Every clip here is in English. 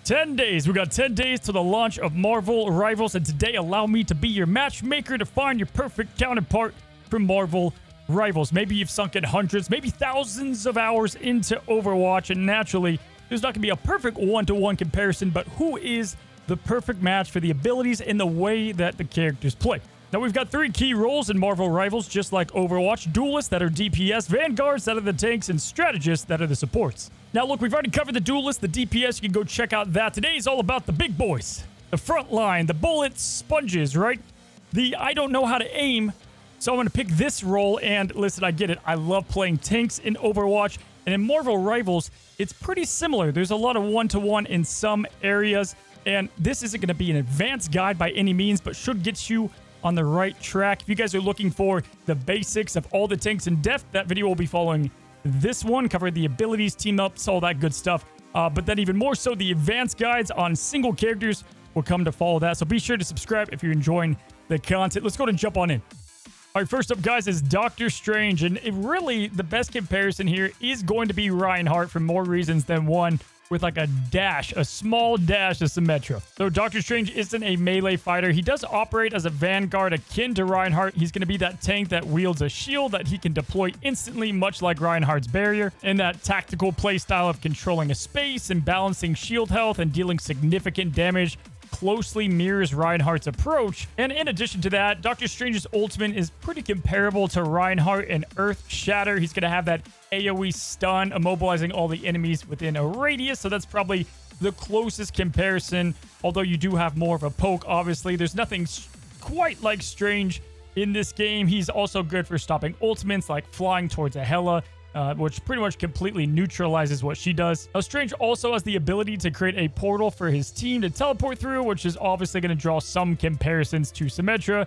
10 days. We got 10 days to the launch of Marvel Rivals, and today allow me to be your matchmaker to find your perfect counterpart for Marvel Rivals. Maybe you've sunk in hundreds, maybe thousands of hours into Overwatch, and naturally, there's not going to be a perfect one-to-one comparison, but who is the perfect match for the abilities and the way that the characters play? Now, we've got 3 key roles in Marvel Rivals, just like Overwatch: duelists that are DPS, vanguards that are the tanks, and strategists that are the supports. Now, look, we've already covered the duelists, the DPS. You can go check out that. Today's all about the big boys, the front line, the bullet sponges, right? I don't know how to aim, so I'm going to pick this role. And listen, I get it. I love playing tanks in Overwatch, and in Marvel Rivals, it's pretty similar. There's a lot of one-to-one in some areas, and this isn't going to be an advanced guide by any means, but should get you on the right track. If you guys are looking for the basics of all the tanks in depth, that video will be following this one, covering the abilities, team ups, all that good stuff. But then even more so, the advanced guides on single characters will come to follow that. So be sure to subscribe if you're enjoying the content. Let's go ahead and jump on in. All right, first up, guys, is Doctor Strange. And really, the best comparison here is going to be Reinhart for more reasons than one, with like a dash, a small dash of Symmetra. Though Doctor Strange isn't a melee fighter, he does operate as a vanguard akin to Reinhardt. He's going to be that tank that wields a shield that he can deploy instantly, much like Reinhardt's barrier, and that tactical playstyle of controlling a space and balancing shield health and dealing significant damage closely mirrors Reinhardt's approach. And in addition to that, Doctor Strange's ultimate is pretty comparable to Reinhardt and Earth Shatter. He's going to have that AoE stun, immobilizing all the enemies within a radius, so that's probably the closest comparison, although you do have more of a poke. Obviously, there's nothing quite like Strange in this game. He's also good for stopping ultimates, like flying towards a Hela, which pretty much completely neutralizes what she does. Now, Strange also has the ability to create a portal for his team to teleport through, which is obviously going to draw some comparisons to Symmetra.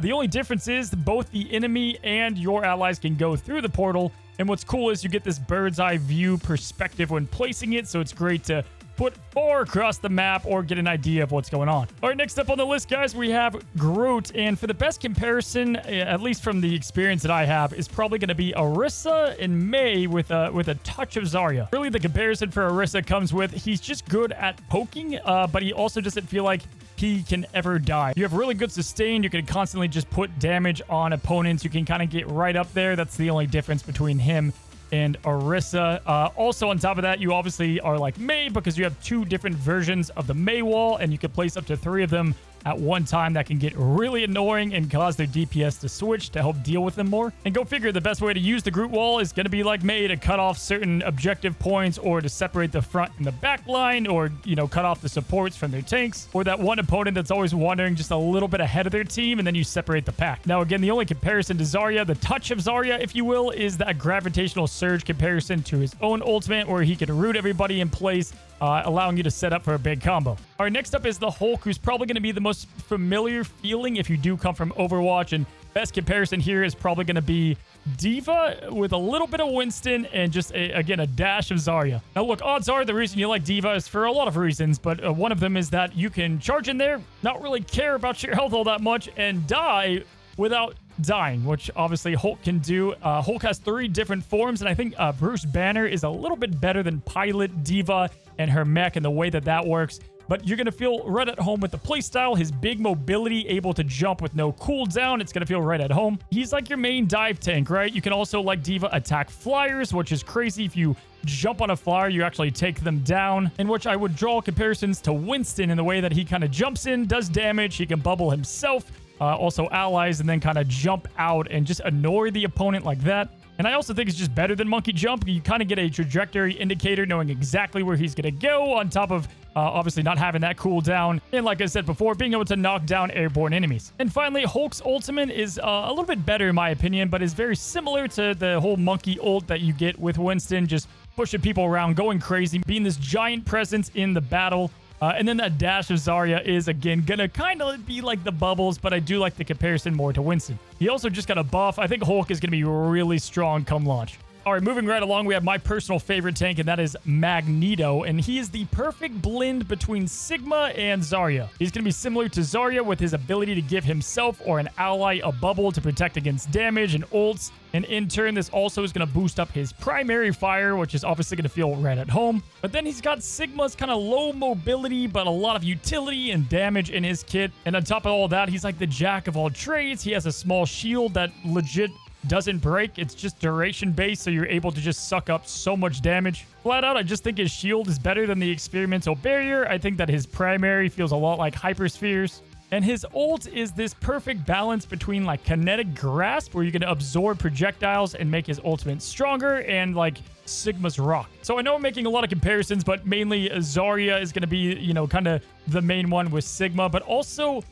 The only difference is both the enemy and your allies can go through the portal, and what's cool is you get this bird's eye view perspective when placing it, so it's great to put far across the map or get an idea of what's going on. All right, next up on the list, guys, we have Groot. And for the best comparison, at least from the experience that I have, is probably going to be Orisa in May with a touch of Zarya. Really, the comparison for Orisa comes with he's just good at poking, but he also doesn't feel like he can ever die. You have really good sustain. You can constantly just put damage on opponents. You can kind of get right up there. That's the only difference between him and Orisa. Also, on top of that, you obviously are like Mei because you have 2 different versions of the Mei wall, and you can place up to 3 of them at one time. That can get really annoying and cause their DPS to switch to help deal with them more. And go figure, the best way to use the Groot wall is going to be like Mei, to cut off certain objective points, or to separate the front and the back line, or, you know, cut off the supports from their tanks, or that one opponent that's always wandering just a little bit ahead of their team, and then you separate the pack. Now, again, the only comparison to Zarya, the touch of Zarya, if you will, is that gravitational surge comparison to his own ultimate, where he can root everybody in place, allowing you to set up for a big combo. All right, next up is the Hulk, who's probably going to be the most familiar feeling if you do come from Overwatch, and best comparison here is probably going to be D.Va with a little bit of Winston and just, again, a dash of Zarya. Now, look, odds are the reason you like D.Va is for a lot of reasons, but one of them is that you can charge in there, not really care about your health all that much, and die without dying, which obviously Hulk can do. Hulk has 3 different forms, and I think Bruce Banner is a little bit better than Pilot, D.Va, and her mech and the way that that works. But you're going to feel right at home with the playstyle. His big mobility, able to jump with no cooldown. It's going to feel right at home. He's like your main dive tank, right? You can also, like D.Va, attack flyers, which is crazy. If you jump on a flyer, you actually take them down, in which I would draw comparisons to Winston in the way that he kind of jumps in, does damage. He can bubble himself, also allies, and then kind of jump out and just annoy the opponent like that. And I also think it's just better than Monkey Jump. You kind of get a trajectory indicator, knowing exactly where he's going to go, on top of obviously not having that cooldown. And like I said before, being able to knock down airborne enemies. And finally, Hulk's ultimate is a little bit better in my opinion, but is very similar to the whole monkey ult that you get with Winston, just pushing people around, going crazy, being this giant presence in the battle. And then that dash of Zarya is, again, gonna kind of be like the bubbles, but I do like the comparison more to Winston. He also just got a buff. I think Hulk is gonna be really strong come launch. All right, moving right along, we have my personal favorite tank, and that is Magneto, and he is the perfect blend between Sigma and Zarya. He's going to be similar to Zarya with his ability to give himself or an ally a bubble to protect against damage and ults, and in turn, this also is going to boost up his primary fire, which is obviously going to feel right at home. But then he's got Sigma's kind of low mobility, but a lot of utility and damage in his kit, and on top of all that, he's like the jack of all trades. He has a small shield that legit doesn't break. It's just duration based, so you're able to just suck up so much damage. Flat out, I just think his shield is better than the experimental barrier. I think that his primary feels a lot like hyperspheres. And his ult is this perfect balance between like kinetic grasp, where you're going to absorb projectiles and make his ultimate stronger, and like Sigma's rock. So I know I'm making a lot of comparisons, but mainly Zarya is going to be, you know, kind of the main one with Sigma, but also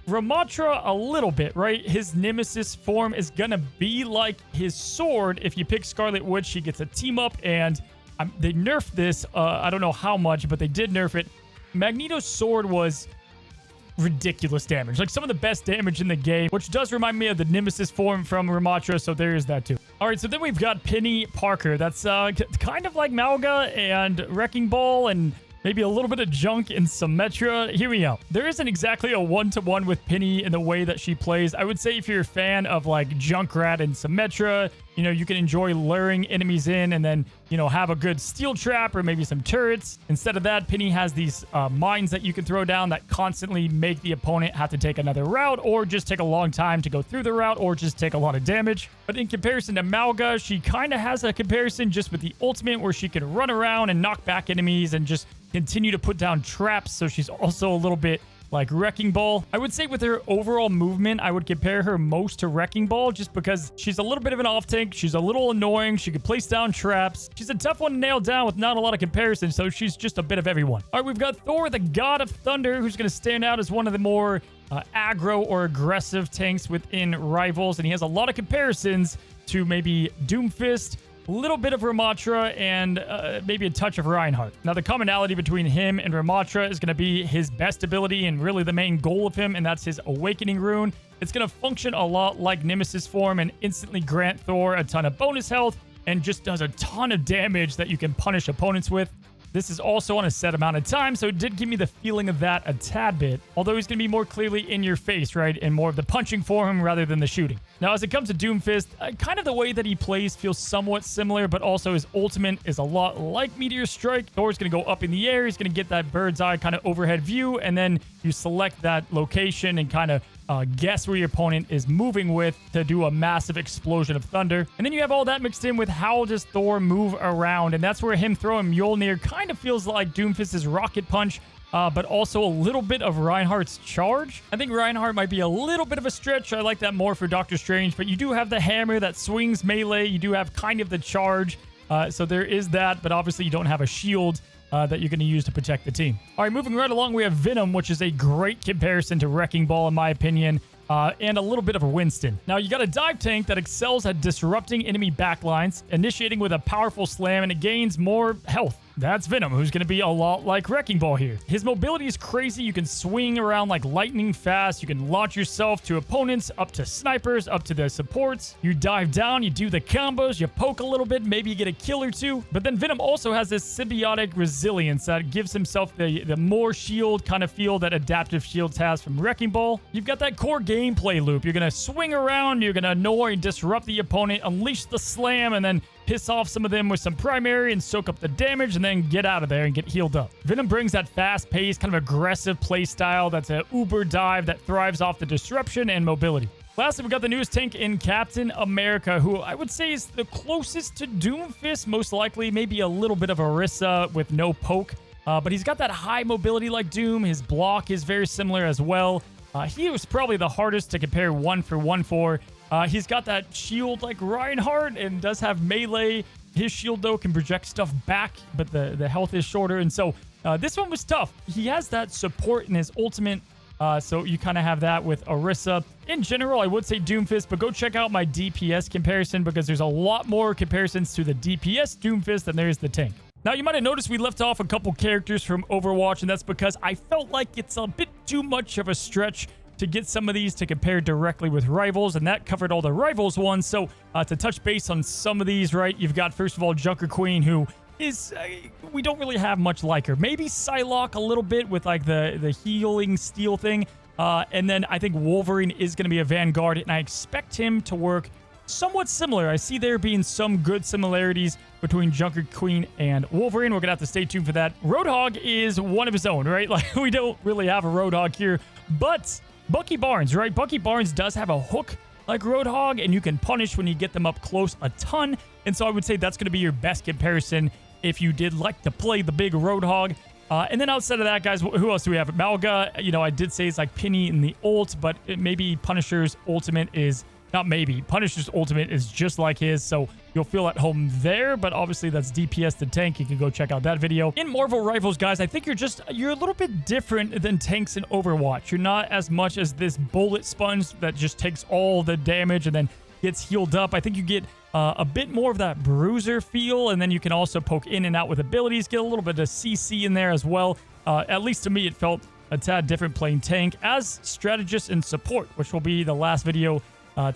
Ramatra a little bit, right? His nemesis form is gonna be like his sword. If you pick Scarlet Witch, she gets a team up, and they nerfed this. I don't know how much, but they did nerf it. Magneto's sword was ridiculous damage, like some of the best damage in the game, which does remind me of the nemesis form from Ramatra, so there is that too. All right, so then we've got Peni Parker. That's kind of like Malga and Wrecking Ball and maybe a little bit of junk in Symmetra. Here we go. There isn't exactly a one-to-one with Penny in the way that she plays. I would say if you're a fan of like Junkrat and Symmetra, you know, you can enjoy luring enemies in and then, you know, have a good steel trap or maybe some turrets. Instead of that, Penny has these mines that you can throw down that constantly make the opponent have to take another route, or just take a long time to go through the route, or just take a lot of damage. But in comparison to Malga, she kind of has a comparison just with the ultimate, where she can run around and knock back enemies and just continue to put down traps. So she's also a little bit like Wrecking Ball. I would say with her overall movement, I would compare her most to Wrecking Ball, just because she's a little bit of an off tank. She's a little annoying. She can place down traps. She's a tough one to nail down with not a lot of comparison, so she's just a bit of everyone. All right, we've got Thor, the God of Thunder, who's going to stand out as one of the more aggro or aggressive tanks within Rivals, and he has a lot of comparisons to maybe Doomfist, a little bit of Ramatra, and maybe a touch of Reinhart. Now, the commonality between him and Ramatra is going to be his best ability and really the main goal of him, and that's his Awakening Rune. It's going to function a lot like Nemesis form and instantly grant Thor a ton of bonus health and just does a ton of damage that you can punish opponents with. This is also on a set amount of time, so it did give me the feeling of that a tad bit, although he's going to be more clearly in your face, right, and more of the punching form rather than the shooting. Now, as it comes to Doomfist, kind of the way that he plays feels somewhat similar, but also his ultimate is a lot like Meteor Strike. Thor's going to go up in the air, he's going to get that bird's eye kind of overhead view, and then you select that location and kind of guess where your opponent is moving with to do a massive explosion of thunder. And then you have all that mixed in with how does Thor move around, and that's where him throwing Mjolnir kind of feels like Doomfist's Rocket Punch, but also a little bit of Reinhardt's Charge. I think Reinhardt might be a little bit of a stretch. I like that more for Doctor Strange, but you do have the hammer that swings melee. You do have kind of the charge, so there is that, but obviously you don't have a shield that you're going to use to protect the team. All right, moving right along, we have Venom, which is a great comparison to Wrecking Ball, in my opinion, and a little bit of a Winston. Now, you got a dive tank that excels at disrupting enemy backlines, initiating with a powerful slam, and it gains more health. That's Venom, who's going to be a lot like Wrecking Ball here. His mobility is crazy. You can swing around like lightning fast. You can launch yourself to opponents, up to snipers, up to the supports. You dive down, you do the combos, you poke a little bit, maybe you get a kill or two. But then Venom also has this symbiotic resilience that gives himself the more shield kind of feel that Adaptive Shields has from Wrecking Ball. You've got that core gameplay loop. You're going to swing around, you're going to annoy and disrupt the opponent, unleash the slam, and then piss off some of them with some primary and soak up the damage, and then get out of there and get healed up. Venom brings that fast-paced, kind of aggressive play style that's an uber dive that thrives off the disruption and mobility. Lastly, we got the newest tank in Captain America, who I would say is the closest to Doomfist, most likely, maybe a little bit of Orisa with no poke. But he's got that high mobility like Doom. His block is very similar as well. He was probably the hardest to compare one for one for. He's got that shield like Reinhardt and does have melee. His shield, though, can project stuff back, but the health is shorter. And so this one was tough. He has that support in his ultimate, so you kind of have that with Orisa. In general, I would say Doomfist, but go check out my DPS comparison because there's a lot more comparisons to the DPS Doomfist than there is the tank. Now, you might have noticed we left off a couple characters from Overwatch, and that's because I felt like it's a bit too much of a stretch to get some of these to compare directly with rivals, and that covered all the rivals ones. So to touch base on some of these, right, you've got, first of all, Junker Queen, who is, we don't really have much like her. Maybe Psylocke a little bit with like the healing steel thing. And then I think Wolverine is going to be a Vanguard, and I expect him to work somewhat similar. I see there being some good similarities between Junker Queen and Wolverine. We're going to have to stay tuned for that. Roadhog is one of his own, right? Like, we don't really have a Roadhog here, but Bucky Barnes, right? Bucky Barnes does have a hook like Roadhog, and you can punish when you get them up close a ton. And so I would say that's going to be your best comparison if you did like to play the big Roadhog. And then outside of that, guys, who else do we have? Malga, you know, I did say it's like Penny in the ult, but maybe Punisher's ultimate is, not maybe, Punisher's ultimate is just like his, so you'll feel at home there, but obviously that's DPS to tank. You can go check out that video. In Marvel Rivals, guys, I think you're a little bit different than tanks in Overwatch. You're not as much as this bullet sponge that just takes all the damage and then gets healed up. I think you get a bit more of that bruiser feel, and then you can also poke in and out with abilities, get a little bit of CC in there as well. At least to me, it felt a tad different playing tank as strategist and support, which will be the last video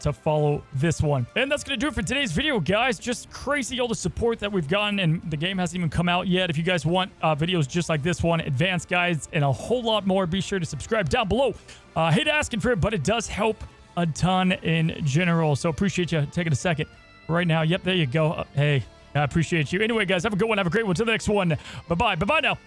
to follow this one. And that's going to do it for today's video, guys. Just crazy all the support that we've gotten, and the game hasn't even come out yet. If you guys want videos just like this one, advanced guides, and a whole lot more, be sure to subscribe down below. Hate asking for it, but it does help a ton in general. So appreciate you taking a second right now. Yep, there you go. Hey, I appreciate you. Anyway, guys, have a good one. Have a great one. Till the next one. Bye-bye. Bye-bye now.